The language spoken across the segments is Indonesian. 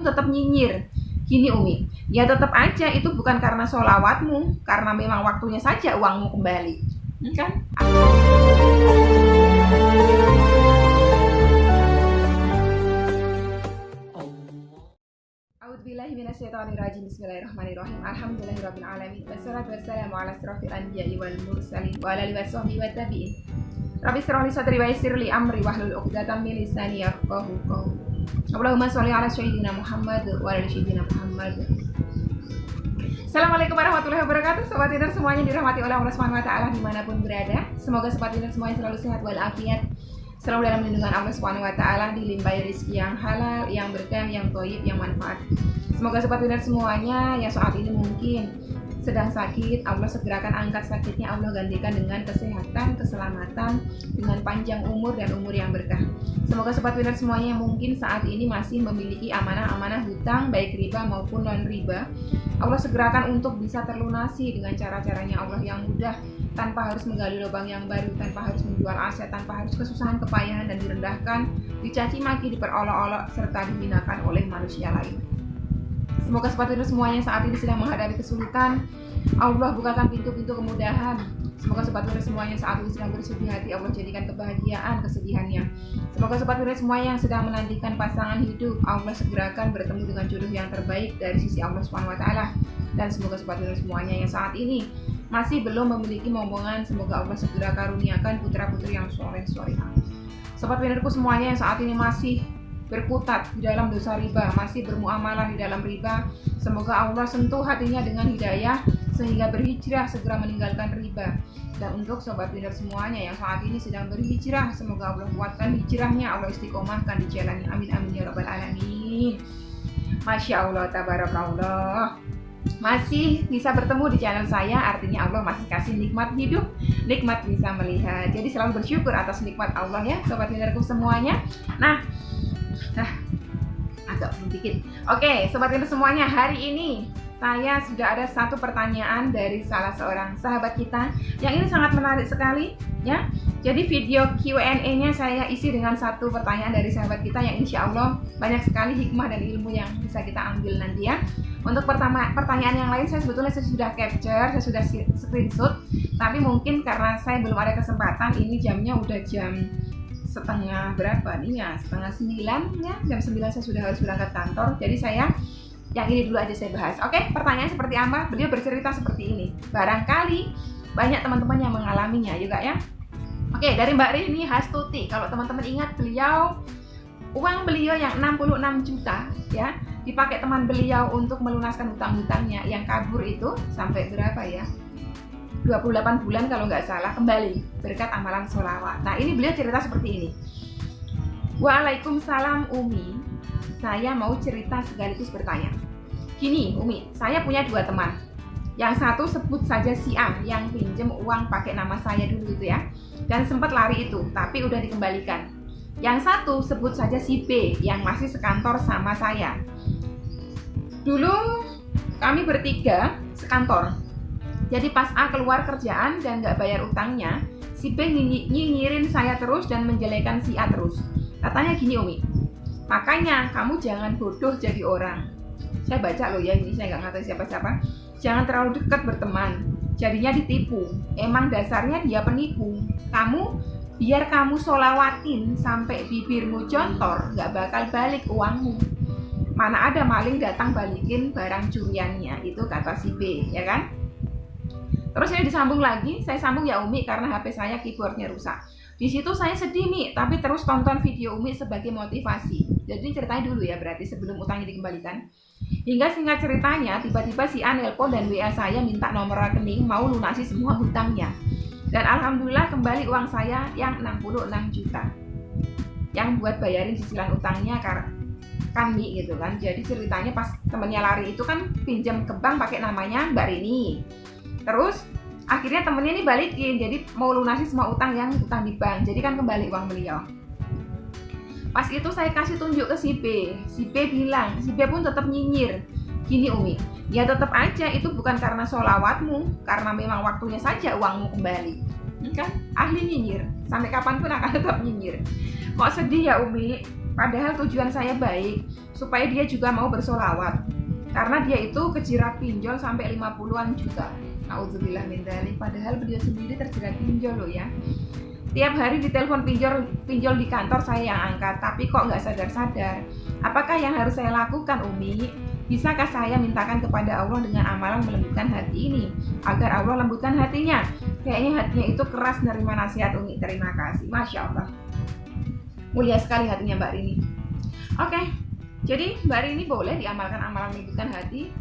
tetap nyinyir. Gini Umi, ya tetap aja itu bukan karena sholawatmu, karena memang waktunya saja uangmu kembali, kan? A'udzubillahiminasyaitonirrajim. Bismillahirrahmanirrahim. Alhamdulillahirabbil alamin. Wassalatu wassalamu ala asrofil anbiya'i wal mursalin wa ala alihi washabbihi wa tabi'in. Rabbi shrah li sadri wa yassir li amri wahlul 'uqdatam min lisani yafqahu qawli. Allahumma sholli ala sayyidina Muhammad wa ala sayyidina Muhammad. Assalamualaikum warahmatullahi wabarakatuh. Sobat Tinner semuanya dirahmati oleh Allah Subhanahu wa taala dimanapun berada. Semoga sobat Tinner semuanya selalu sehat walafiat, selalu dalam lindungan Allah Subhanahu wa taala, dilimpahi rezeki yang halal, yang berkah, yang thayyib, yang manfaat. Semoga sobat Tinner semuanya yang saat ini mungkin sedang sakit, Allah segerakan angkat sakitnya, Allah gantikan dengan kesehatan, keselamatan, dengan panjang umur dan umur yang berkah. Semoga sobat Winner semuanya yang mungkin saat ini masih memiliki amanah-amanah hutang baik riba maupun non riba, Allah segerakan untuk bisa terlunasi dengan cara-caranya Allah yang mudah, tanpa harus menggali lubang yang baru, tanpa harus menjual aset, tanpa harus kesusahan, kepayahan dan direndahkan, dicaci maki, diperolok-olok serta dihinakan oleh manusia lain. Semoga sobat Winner semuanya saat ini sedang menghadapi kesulitan, Allah bukakan pintu-pintu kemudahan. Semoga sobat Winner semuanya saat ini sedang bersedih hati, Allah jadikan kebahagiaan kesedihannya. Semoga sobat Winner semuanya yang sedang menantikan pasangan hidup, Allah segerakan bertemu dengan jodoh yang terbaik dari sisi Allah Subhanahu wa taala. Dan semoga sobat Winner semuanya yang saat ini masih belum memiliki momongan, semoga Allah segera karuniakan putra-putri yang soleh-solehah. Sobat Winnerku semuanya yang saat ini masih berkutat di dalam dosa riba, masih bermuamalah di dalam riba, semoga Allah sentuh hatinya dengan hidayah sehingga berhijrah segera meninggalkan riba. Dan untuk sobat Winner semuanya yang saat ini sedang berhijrah, semoga Allah kuatkan hijrahnya, Allah istiqomahkan di jalannya, amin amin ya rabbal alamin. Masya Allah, tabarakallah, masih bisa bertemu di channel saya, artinya Allah masih kasih nikmat hidup, nikmat bisa melihat. Jadi selalu bersyukur atas nikmat Allah ya sobat Winnerku semuanya. Nah, agak belum dikit. Oke, sobat Winner semuanya, hari ini saya sudah ada satu pertanyaan dari salah seorang sahabat kita yang ini sangat menarik sekali ya. Jadi video Q&A-nya saya isi dengan satu pertanyaan dari sahabat kita yang insya Allah banyak sekali hikmah dan ilmu yang bisa kita ambil nanti ya. Untuk pertanyaan yang lain saya sebetulnya sudah capture, saya sudah screenshot, tapi mungkin karena saya belum ada kesempatan, ini jamnya udah jam setengah berapa nih ya, setengah 9 ya, jam 9 saya sudah harus berangkat kantor, jadi saya yang ini dulu aja saya bahas. Oke, pertanyaan seperti apa? Beliau bercerita seperti ini, barangkali banyak teman-teman yang mengalaminya juga ya. Oke, dari Mbak Rini Hastuti, kalau teman-teman ingat uang beliau yang 66 juta ya, dipakai teman beliau untuk melunaskan hutang-hutangnya yang kabur itu sampai berapa ya, 28 bulan kalau nggak salah, kembali berkat amalan sholawat. Nah ini beliau cerita seperti ini. Waalaikumsalam Umi, saya mau cerita sekaligus bertanya. Gini Umi, saya punya dua teman. Yang satu sebut saja si A yang pinjem uang pakai nama saya dulu itu ya, dan sempat lari itu, tapi udah dikembalikan. Yang satu sebut saja si B yang masih sekantor sama saya. Dulu kami bertiga sekantor. Jadi pas A keluar kerjaan dan nggak bayar utangnya, si B nyinyirin saya terus dan menjelekan si A terus. Katanya gini Umi, makanya kamu jangan bodoh jadi orang. Saya baca loh ya, ini saya nggak ngatain siapa-siapa. Jangan terlalu dekat berteman, jadinya ditipu. Emang dasarnya dia penipu. Biar kamu sholawatin sampai bibirmu jontor, nggak bakal balik uangmu. Mana ada maling datang balikin barang curiannya, itu kata si B, ya kan? Terus ini disambung lagi, saya sambung ya Umi karena HP saya keyboardnya rusak. Di situ saya sedih nih, tapi terus tonton video Umi sebagai motivasi. Jadi ceritanya dulu ya, berarti sebelum utangnya dikembalikan. Hingga singkat ceritanya, tiba-tiba si A nelpon dan WA saya minta nomor rekening mau lunasi semua hutangnya. Dan alhamdulillah kembali uang saya yang 66 juta. Yang buat bayarin cicilan utangnya kami gitu kan. Jadi ceritanya pas temennya lari itu kan pinjam ke bank pakai namanya Mbak Rini. Terus akhirnya temennya ini balikin, jadi mau lunasi semua utang yang utang di bank, jadi kan kembali uang beliau. Pas itu saya kasih tunjuk ke si B bilang, si B pun tetap nyinyir. Gini Umi, ya tetap aja itu bukan karena sholawatmu, karena memang waktunya saja uangmu kembali. Kan ahli nyinyir, sampai kapanpun akan tetap nyinyir. Kok sedih ya Umi? Padahal tujuan saya baik, supaya dia juga mau bersolawat. Karena dia itu kejerat pinjol sampai 50-an juta. Nauzubillah min dzalik. Padahal beliau sendiri terjerat pinjol loh ya. Tiap hari ditelepon pinjol di kantor saya yang angkat, tapi kok nggak sadar-sadar. Apakah yang harus saya lakukan, Umi? Bisakah saya mintakan kepada Allah dengan amalan melembutkan hati ini, agar Allah lembutkan hatinya? Kayaknya hatinya itu keras nerima nasihat Umi. Terima kasih. Masya Allah, mulia sekali hatinya Mbak Rini. Oke, jadi Mbak Rini boleh diamalkan amalan melembutkan hati.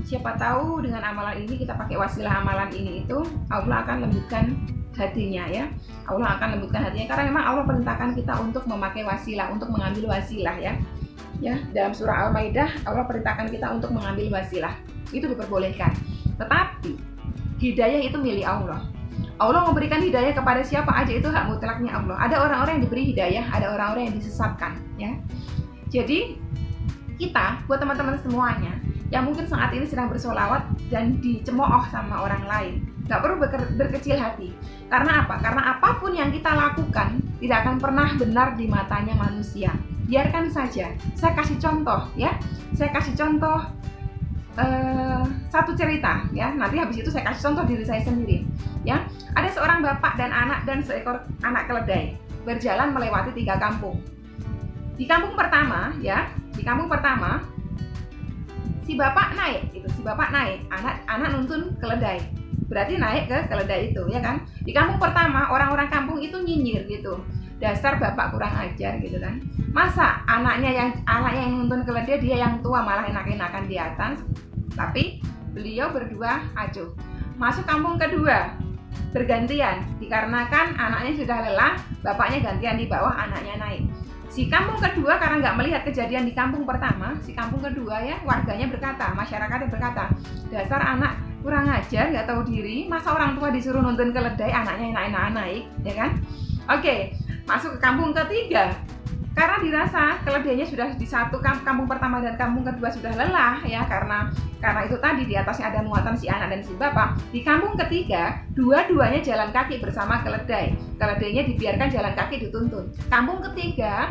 Siapa tahu dengan amalan ini, kita pakai wasilah amalan ini itu, Allah akan lembutkan hatinya ya. Allah akan lembutkan hatinya karena memang Allah perintahkan kita untuk memakai wasilah, untuk mengambil wasilah ya. Ya, dalam surah Al-Maidah Allah perintahkan kita untuk mengambil wasilah. Itu diperbolehkan. Tetapi hidayah itu milik Allah. Allah memberikan hidayah kepada siapa aja, itu hak mutlaknya Allah. Ada orang-orang yang diberi hidayah, ada orang-orang yang disesatkan ya. Jadi kita, buat teman-teman semuanya yang mungkin saat ini sedang bersolawat dan dicemooh sama orang lain, gak perlu berkecil hati. Karena apa? Karena apapun yang kita lakukan tidak akan pernah benar di matanya manusia. Biarkan saja. Saya kasih contoh ya. Saya kasih contoh satu cerita ya. Nanti habis itu saya kasih contoh diri saya sendiri ya. Ada seorang bapak dan anak dan seekor anak keledai berjalan melewati 3 kampung. Di kampung pertama ya, di kampung pertama si bapak naik, anak nuntun keledai, berarti naik ke keledai itu ya kan. Di kampung pertama orang-orang kampung itu nyinyir gitu, dasar bapak kurang ajar gitu kan. Masa anaknya yang nuntun keledai, dia yang tua malah enak-enakan di atas, tapi beliau berdua acuh. Masuk kampung kedua bergantian, dikarenakan anaknya sudah lelah, bapaknya gantian di bawah, anaknya naik. Si kampung kedua karena nggak melihat kejadian di kampung pertama, si kampung kedua ya, warganya berkata, masyarakatnya berkata, dasar anak kurang ajar, nggak tahu diri, masa orang tua disuruh nuntun keledai, anaknya enak-enakan naik, ya kan? Oke, masuk ke kampung ketiga. Karena dirasa keledainya sudah di satu kampung pertama dan kampung kedua sudah lelah ya, karena itu tadi di atasnya ada muatan si anak dan si bapak. Di kampung ketiga, dua-duanya jalan kaki bersama keledai. Keledainya dibiarkan jalan kaki dituntun. Kampung ketiga,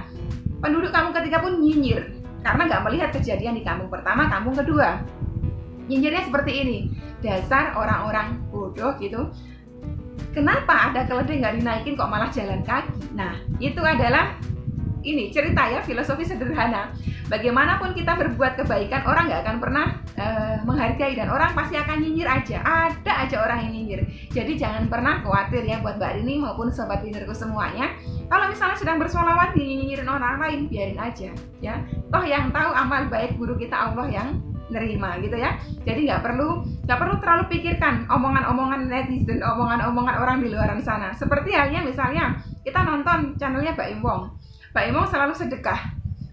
penduduk kampung ketiga pun nyinyir karena nggak melihat kejadian di kampung pertama, kampung kedua. Nyinyirnya seperti ini, dasar orang-orang bodoh gitu. Kenapa ada keledai nggak dinaikin kok malah jalan kaki? Nah, itu adalah ini cerita ya, filosofi sederhana. Bagaimanapun kita berbuat kebaikan, orang nggak akan pernah menghargai dan orang pasti akan nyinyir aja. Ada aja orang yang nyinyir. Jadi jangan pernah khawatir ya buat Mbak Rini maupun sobat winnerku semuanya. Kalau misalnya sedang bersolawat nyinyirin orang lain, biarin aja ya. Toh yang tahu amal baik buruk kita Allah yang nerima gitu ya. Jadi nggak perlu terlalu pikirkan omongan-omongan netizen, omongan-omongan orang di luar sana. Seperti halnya misalnya kita nonton channelnya Mbak Im Wong. Mbak Im Wong selalu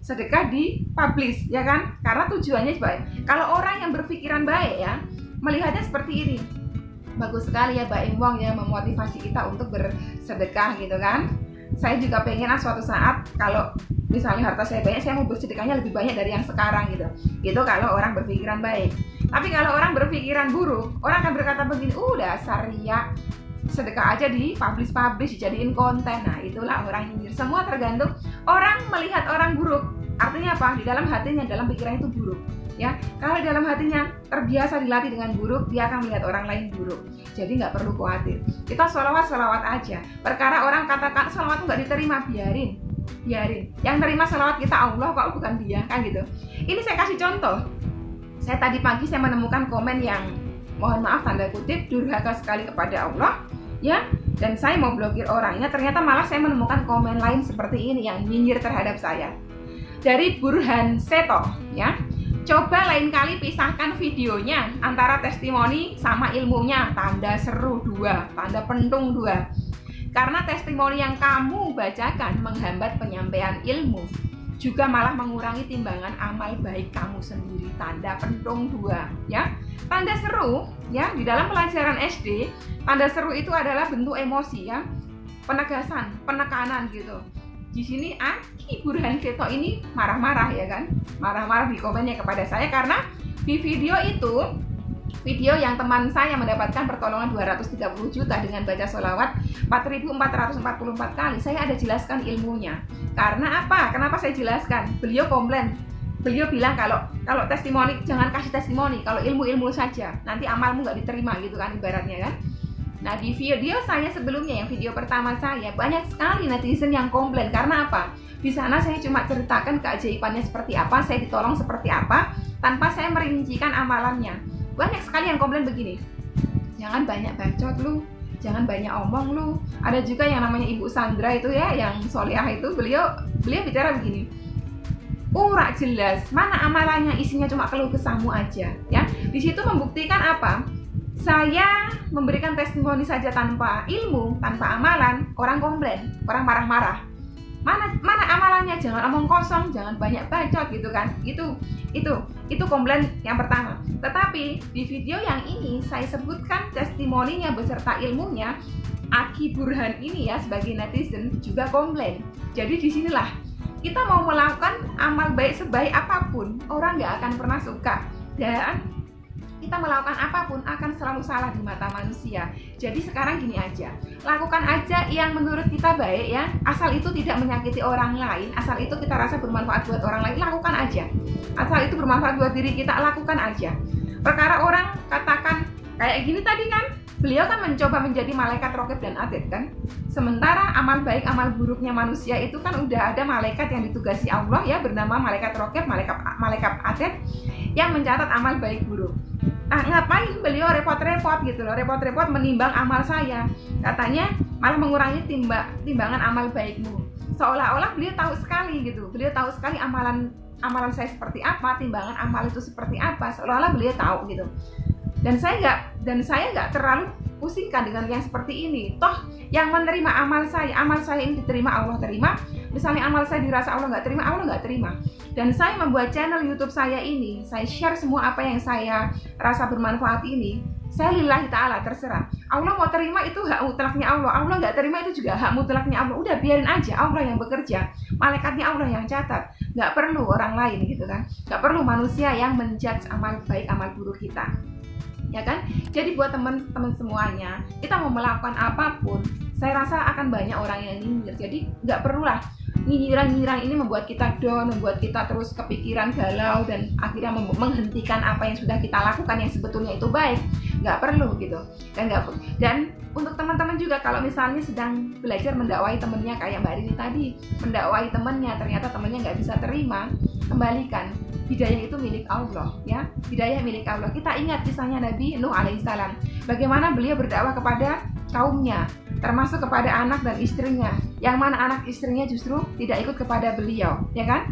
sedekah di publish ya kan, karena tujuannya baik. Kalau orang yang berpikiran baik ya, melihatnya seperti ini, bagus sekali ya Mbak Im Wong ya, memotivasi kita untuk bersedekah gitu kan. Saya juga pengen suatu saat kalau misalnya harta saya banyak, saya mau bersedekahnya lebih banyak dari yang sekarang gitu kalau orang berpikiran baik. Tapi kalau orang berpikiran buruk, orang akan berkata begini, dasar riya, sedekah aja di publish dijadiin konten. Nah itulah orang nyinyir. Semua tergantung orang melihat orang buruk, artinya apa? Di dalam hatinya, dalam pikiran itu buruk ya. Kalau di dalam hatinya terbiasa dilatih dengan buruk, dia akan melihat orang lain buruk. Jadi nggak perlu khawatir, kita sholawat aja. Perkara orang katakan sholawat itu nggak diterima, biarin. Yang terima sholawat kita Allah kok, bukan dia kan gitu. Ini saya kasih contoh. Saya tadi pagi saya menemukan komen yang mohon maaf tanda kutip durhaka sekali kepada Allah ya, dan saya mau blokir orangnya. Ternyata malah saya menemukan komen lain seperti ini yang nyinyir terhadap saya. Dari Burhan Seto ya, coba lain kali pisahkan videonya antara testimoni sama ilmunya, tanda seru 2, tanda pentung 2. Karena testimoni yang kamu bacakan menghambat penyampaian ilmu, juga malah mengurangi timbangan amal baik kamu sendiri, tanda pentung 2 ya. Tanda seru ya, di dalam pelajaran SD, tanda seru itu adalah bentuk emosi ya, penegasan, penekanan gitu. Di sini Aki Burhan Seto ini marah-marah ya kan, marah-marah di komennya kepada saya karena di video itu video yang teman saya mendapatkan pertolongan 230 juta dengan baca sholawat 4.444 kali. Saya ada jelaskan ilmunya. Karena apa? Kenapa saya jelaskan? Beliau komplain. Beliau bilang kalau testimoni jangan kasih testimoni, kalau ilmu saja, nanti amalmu nggak diterima gitu kan ibaratnya kan. Nah di video saya sebelumnya, yang video pertama saya, banyak sekali netizen yang komplain. Karena apa? Di sana saya cuma ceritakan keajaibannya seperti apa, saya ditolong seperti apa, tanpa saya merincikan amalannya. Banyak sekali yang komplain begini, jangan banyak bacot lu, jangan banyak omong lu. Ada juga yang namanya Ibu Sandra itu ya, yang solehah itu, beliau bicara begini, rak jelas, mana amalannya, isinya cuma keluh kesahmu aja ya. Di situ membuktikan apa? Saya memberikan testimoni saja tanpa ilmu, tanpa amalan, orang komplain, orang marah-marah. Mana amalannya, jangan omong kosong, jangan banyak bacot gitu kan. Itu komplain yang pertama. Tetapi di video yang ini saya sebutkan testimoninya beserta ilmunya. Aki Burhan ini ya sebagai netizen juga komplain. Jadi disinilah kita mau melakukan amal baik sebaik apapun, orang nggak akan pernah suka. Dan kita melakukan apapun akan selalu salah di mata manusia. Jadi sekarang gini aja, lakukan aja yang menurut kita baik ya, asal itu tidak menyakiti orang lain, asal itu kita rasa bermanfaat buat orang lain, lakukan aja. Asal itu bermanfaat buat diri kita, lakukan aja. Perkara orang katakan kayak gini tadi kan, beliau kan mencoba menjadi malaikat raqib dan atid kan. Sementara amal baik, amal buruknya manusia itu kan udah ada malaikat yang ditugasi Allah ya, bernama malaikat raqib, malaikat atid yang mencatat amal baik buruk. Nah, ngapain beliau repot-repot gitu loh, repot-repot menimbang amal saya. Katanya malah mengurangi timbangan amal baikmu. Seolah-olah beliau tahu sekali gitu. Beliau tahu sekali amalan saya seperti apa, timbangan amal itu seperti apa. Seolah-olah beliau tahu gitu. Dan saya nggak terlalu pusingkan dengan yang seperti ini. Toh yang menerima amal saya ini diterima, Allah terima. Misalnya amal saya dirasa Allah nggak terima, Allah nggak terima. Dan saya membuat channel YouTube saya ini, saya share semua apa yang saya rasa bermanfaat ini. Saya lillahi ta'ala, terserah. Allah mau terima itu hak mutlaknya Allah. Allah nggak terima itu juga hak mutlaknya Allah. Udah biarin aja, Allah yang bekerja. Malaikatnya Allah yang catat. Nggak perlu orang lain gitu kan. Nggak perlu manusia yang menjudge amal baik, amal buruk kita. Ya kan? Jadi buat teman-teman semuanya, kita mau melakukan apapun, saya rasa akan banyak orang yang nyinyir. Jadi nggak perlulah nyinyiran-nyinyiran ini membuat kita down, membuat kita terus kepikiran galau dan akhirnya menghentikan apa yang sudah kita lakukan yang sebetulnya itu baik. Nggak perlu gitu. Dan untuk teman-teman juga, kalau misalnya sedang belajar mendakwai temennya kayak Mbak Rini tadi, mendakwai temennya ternyata temennya nggak bisa terima, kembalikan. Hidayah itu milik Allah ya, hidayah milik Allah. Kita ingat kisahnya Nabi Nuh alaihissalam, bagaimana beliau berdakwah kepada kaumnya, termasuk kepada anak dan istrinya, yang mana anak istrinya justru tidak ikut kepada beliau, ya kan?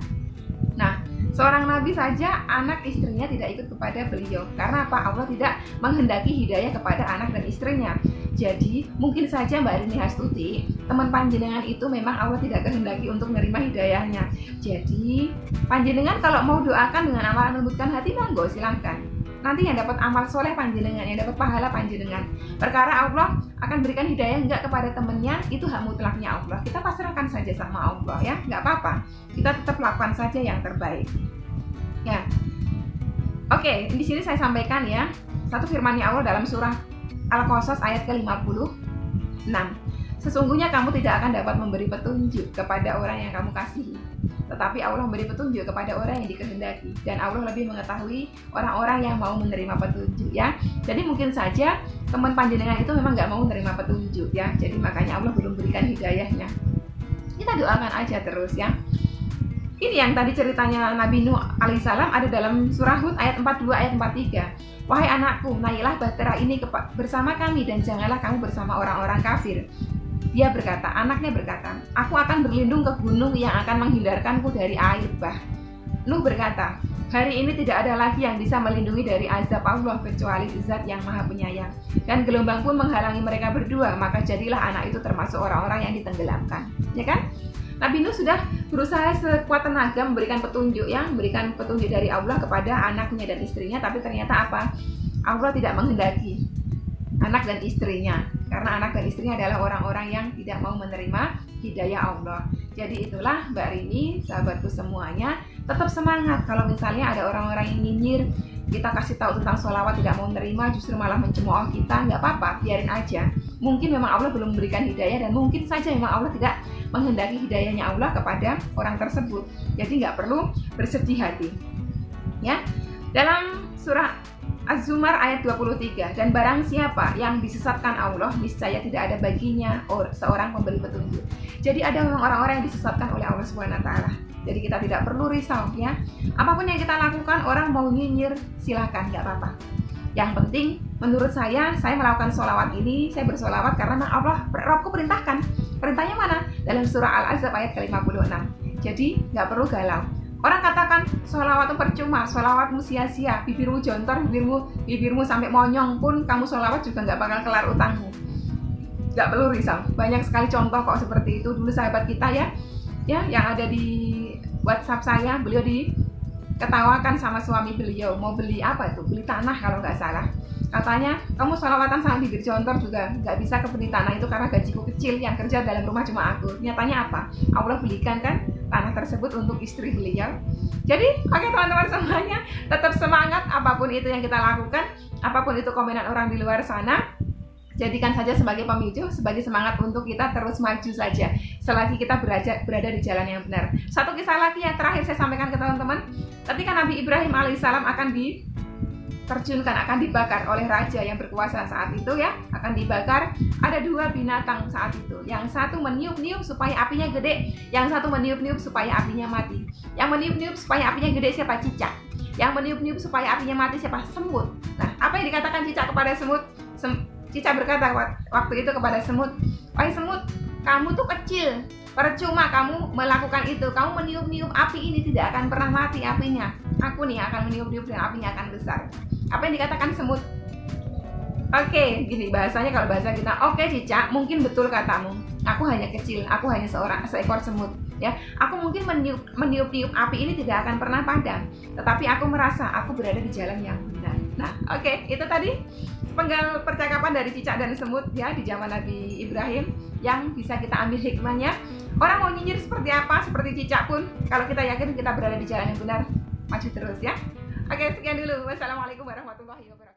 Nah, seorang nabi saja anak istrinya tidak ikut kepada beliau. Karena apa? Allah tidak menghendaki hidayah kepada anak dan istrinya. Jadi mungkin saja Mbak Rini Hastuti, teman panjenengan itu memang Allah tidak kehendaki untuk menerima hidayahnya. Jadi panjenengan kalau mau doakan dengan amalan lembutkan hati, monggo silahkan. Nanti yang dapat amal soleh panjenengan, yang dapat pahala panjenengan. Perkara Allah akan berikan hidayah enggak kepada temannya, itu hak mutlaknya Allah. Kita pasrahkan saja sama Allah ya, nggak apa-apa. Kita tetap lakukan saja yang terbaik. Ya, oke. Di sini saya sampaikan ya satu firman-Nya Allah dalam surah Al-Qasas ayat ke-56. Sesungguhnya kamu tidak akan dapat memberi petunjuk kepada orang yang kamu kasihi, tetapi Allah memberi petunjuk kepada orang yang dikehendaki, dan Allah lebih mengetahui orang-orang yang mau menerima petunjuk ya. Jadi mungkin saja teman panjenengan itu memang nggak mau menerima petunjuk ya, jadi makanya Allah belum berikan hidayahnya. Kita doakan aja terus ya. Ini yang tadi ceritanya Nabi Nuh alaihissalam ada dalam surah Hud ayat 42 ayat 43. Wahai anakku, naiklah bahtera ini bersama kami dan janganlah kamu bersama orang-orang kafir. Dia berkata, anaknya berkata, aku akan berlindung ke gunung yang akan menghindarkanku dari air bah. Nuh berkata, hari ini tidak ada lagi yang bisa melindungi dari azab Allah kecuali Zat yang Maha Penyayang. Dan gelombang pun menghalangi mereka berdua, maka jadilah anak itu termasuk orang-orang yang ditenggelamkan. Ya kan? Nabi Nuh sudah berusaha sekuat tenaga memberikan petunjuk ya, memberikan petunjuk dari Allah kepada anaknya dan istrinya, tapi ternyata apa? Allah tidak menghendaki anak dan istrinya, karena anak dan istrinya adalah orang-orang yang tidak mau menerima hidayah Allah. Jadi itulah Mbak Rini, sahabatku semuanya, tetap semangat. Kalau misalnya ada orang-orang yang nyinyir, kita kasih tahu tentang sholawat tidak mau nerima, justru malah mencemooh kita, nggak apa-apa, biarin aja. Mungkin memang Allah belum memberikan hidayah, dan mungkin saja memang Allah tidak menghendaki hidayahnya Allah kepada orang tersebut. Jadi nggak perlu bersedih hati. Ya, dalam surah Az-Zumar ayat 23, dan barang siapa yang disesatkan Allah, niscaya tidak ada baginya seorang pemberi petunjuk. Jadi ada orang-orang yang disesatkan oleh Allah Subhanahu wa taala. Jadi kita tidak perlu risau ya. Apapun yang kita lakukan, orang mau nyinyir, silahkan, nggak apa-apa. Yang penting menurut saya melakukan sholawat ini, saya bersolawat karena Allah, Rabbku perintahkan. Perintahnya mana? Dalam surah Al-Ahzab ayat ke-56. Jadi nggak perlu galau. Orang katakan sholawat itu percuma, sholawatmu sia-sia, bibirmu jontor, bibirmu sampai monyong pun kamu sholawat juga nggak bakal kelar utangmu. Nggak perlu risau. Banyak sekali contoh kok seperti itu. Dulu sahabat kita ya yang ada di WhatsApp saya, beliau diketawakan sama suami beliau, mau beli apa itu? Beli tanah kalau nggak salah. Katanya, kamu sholawatan sama bibir jontor juga nggak bisa kebeli tanah itu karena gajiku kecil, yang kerja dalam rumah cuma aku. Nyatanya apa? Allah belikan kan tanah tersebut untuk istri beliau. Jadi, oke teman-teman semuanya, tetap semangat apapun itu yang kita lakukan, apapun itu komenan orang di luar sana. Jadikan saja sebagai pemicu, sebagai semangat untuk kita terus maju saja selagi kita berada di jalan yang benar. Satu kisah lagi yang terakhir saya sampaikan ke teman-teman. Ketika Nabi Ibrahim alaihissalam akan diterjunkan, akan dibakar oleh raja yang berkuasa saat itu ya, akan dibakar, ada dua binatang saat itu. Yang satu meniup-niup supaya apinya gede, yang satu meniup-niup supaya apinya mati. Yang meniup-niup supaya apinya gede siapa? Cicak. Yang meniup-niup supaya apinya mati siapa? Semut. Nah, apa yang dikatakan cicak kepada semut? Cicak berkata waktu itu kepada semut, "Wahai semut, kamu tuh kecil, percuma kamu melakukan itu. Kamu meniup-niup api ini tidak akan pernah mati apinya. Aku nih akan meniup-niup dan apinya akan besar." Apa yang dikatakan semut? Oke, gini bahasanya kalau bahasa kita, "Oke cicak, mungkin betul katamu. Aku hanya kecil, aku hanya seekor semut. Ya, aku mungkin meniup-niup api ini tidak akan pernah padam, tetapi aku merasa aku berada di jalan yang benar." Nah, oke, itu tadi sepenggal percakapan dari cicak dan semut ya di zaman Nabi Ibrahim yang bisa kita ambil hikmahnya. Orang mau nyinyir seperti apa, seperti cicak pun, kalau kita yakin kita berada di jalan yang benar, maju terus ya. Oke, sekian dulu. Wassalamualaikum warahmatullahi wabarakatuh.